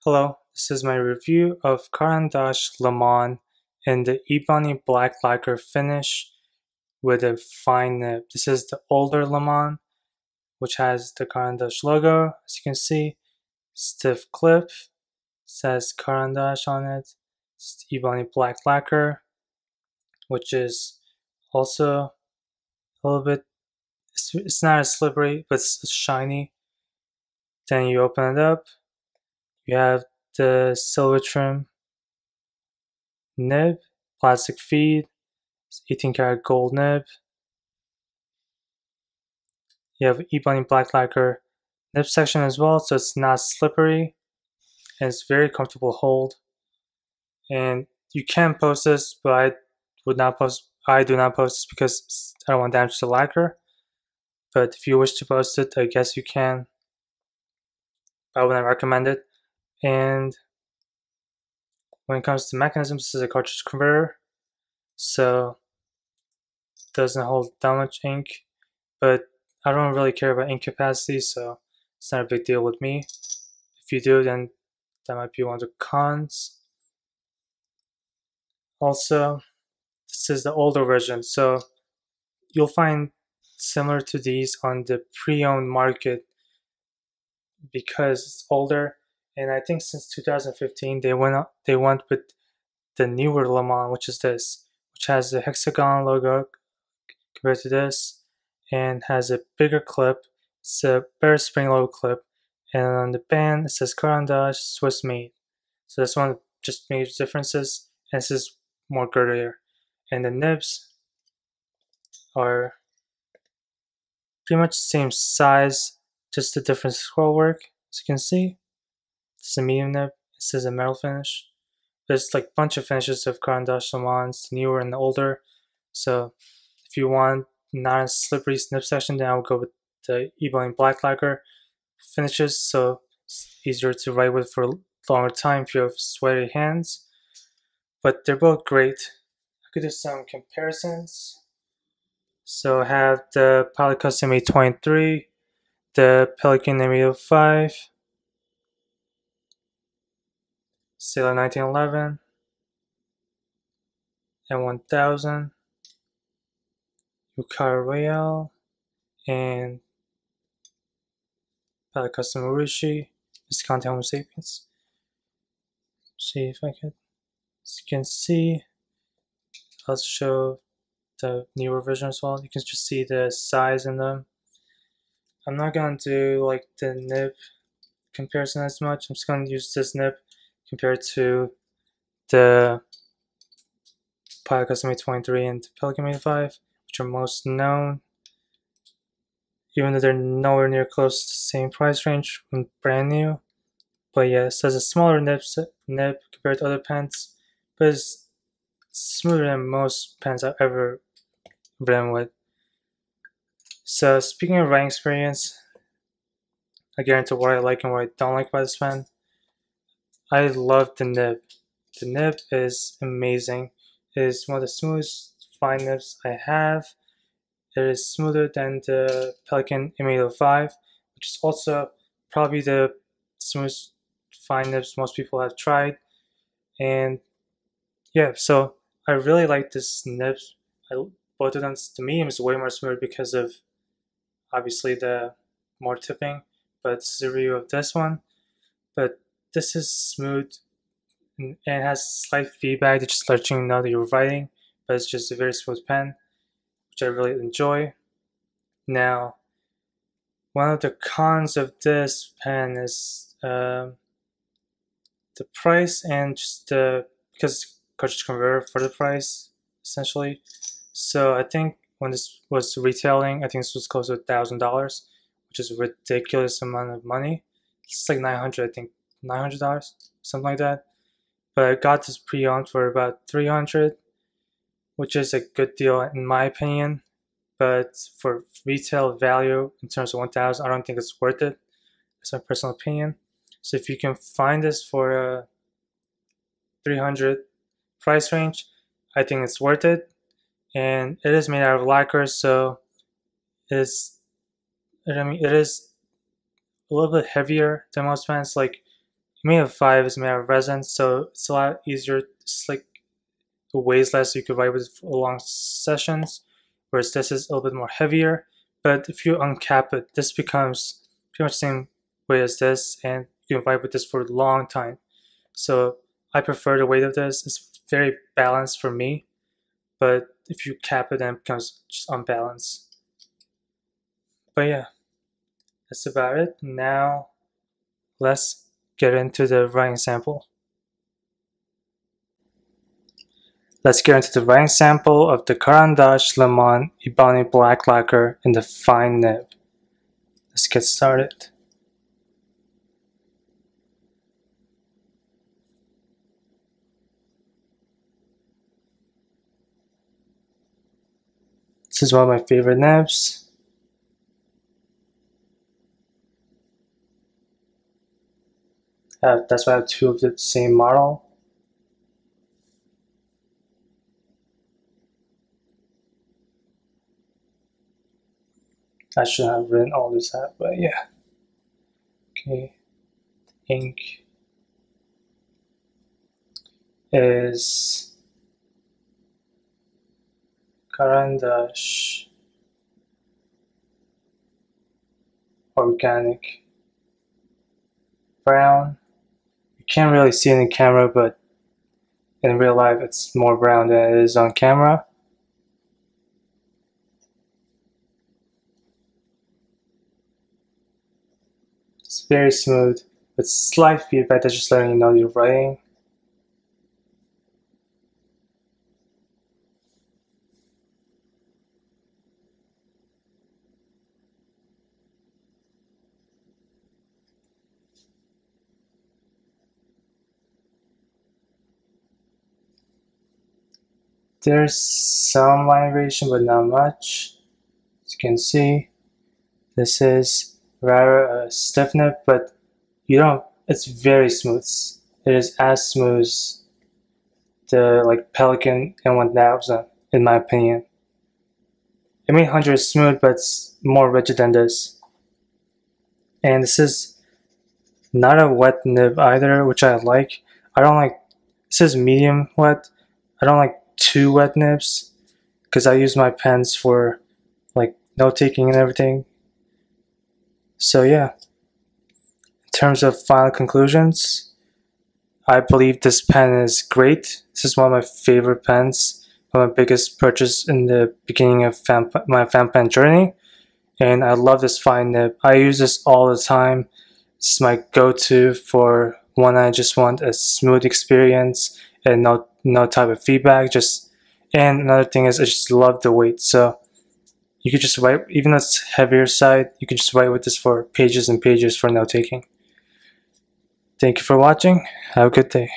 Hello, this is my review of Caran Leman in the Ebony Black Lacquer finish with a fine nib. This is the older Leman, which has the Caran logo, as you can see. Stiff clip, says Caran on it. It's Ebony Black Lacquer, which is also a little bit, it's not as slippery, but it's shiny. Then you open it up, you have the silver trim nib, plastic feed, 18 karat gold nib. You have Ebony Black Lacquer nib section as well, so it's not slippery and it's very comfortable hold. And you can post this, but I do not post this because I don't want damage to the lacquer. But if you wish to post it, I guess you can. I would not recommend it. And when it comes to mechanisms, this is a cartridge converter, so it doesn't hold that much ink, but I don't really care about ink capacity, so it's not a big deal with me. If you do, then that might be one of the cons. Also, this is the older version, so you'll find similar to these on the pre-owned market because it's older. And I think since 2015 they went with the newer Leman, which is this, which has the hexagon logo compared to this, and has a bigger clip. It's a better spring load clip, and on the band it says Caran Swiss made. So that's one of the just major differences, and this is more girdier. And the nibs are pretty much the same size, just a different scroll work, as you can see. This is a medium nib, this is a metal finish. There's like a bunch of finishes of Caran Lemans, the newer and the older. So if you want not a slippery nib section, then I would go with the Ebony Black Lacquer finishes, so it's easier to write with for a longer time if you have sweaty hands. But they're both great. I could do some comparisons. So I have the Pilot Custom 823, the Pelican M805, Sailor 1911, M1000, Yukara Royale, and Pilot Custom Urushi, Visconti Homo sapiens. See if I could. As you can see, I'll show the newer version as well. You can just see the size in them. I'm not gonna do like the nib comparison as much. I'm just gonna use this nib compared to the Pilot Custom 823 and the Pelican 805, which are most known, even though they're nowhere near close to the same price range when brand new. But yeah, it has a smaller nib compared to other pens, but it's smoother than most pens I've ever written with. So speaking of writing experience, I get into what I like and what I don't like about this pen. I love the nib. The nib is amazing. It is one of the smoothest fine nibs I have. It is smoother than the Pelican M805, which is also probably the smoothest fine nibs most people have tried. And yeah, so I really like this nib. Both of them, the medium is way more smooth because of obviously the more tipping, but this is a review of this one. But this is smooth and it has slight feedback to just let you know that you're writing, but it's just a very smooth pen, which I really enjoy. Now, one of the cons of this pen is the price and just because cartridge converter for the price essentially. So I think when this was retailing, I think this was close to $1,000, which is a ridiculous amount of money. It's like $900, I think $900, something like that. But I got this pre-owned for about $300, which is a good deal in my opinion. But for retail value in terms of $1,000, I don't think it's worth it. That's my personal opinion. So if you can find this for a $300 price range, I think it's worth it. And it is made out of lacquer, so it is a little bit heavier than most pens. Like made of 5 is made out of resin, so it's a lot easier. It's like it weighs less, so you could write with it for long sessions, whereas this is a little bit more heavier. But if you uncap it, this becomes pretty much the same weight as this, and you can write with this for a long time. So I prefer the weight of this. It's very balanced for me, but if you cap it, then it becomes just unbalanced. But yeah, that's about it. Now let's get into the writing sample. Let's get into the writing sample of the Caran Leman Ebony Black Lacquer in the fine nib. Let's get started. This is one of my favorite nibs. That's why I have 2 of the same model. I should have written all this out, but yeah. Okay, ink is Caran organic brown. You can't really see it in camera, but in real life it's more brown than it is on camera. It's very smooth, with slight feedback that's just letting you know you're writing. There's some line variation, but not much. As you can see, this is rather a stiff nib, but it's very smooth. It is as smooth as the Pelican M1000, in my opinion. M800 is smooth, but it's more rigid than this. And this is not a wet nib either, which I like. This is medium wet. I don't like too wet nibs, because I use my pens for note taking and everything. So yeah, in terms of final conclusions, I believe this pen is great. This is one of my favorite pens, one of my biggest purchase in the beginning of my fan pen journey, and I love this fine nib. I use this all the time. This is my go-to for when I just want a smooth experience and no type of feedback. And another thing is I just love the weight. So you could just write, even though it's heavier side, you can just write with this for pages and pages for note taking. Thank you for watching. Have a good day.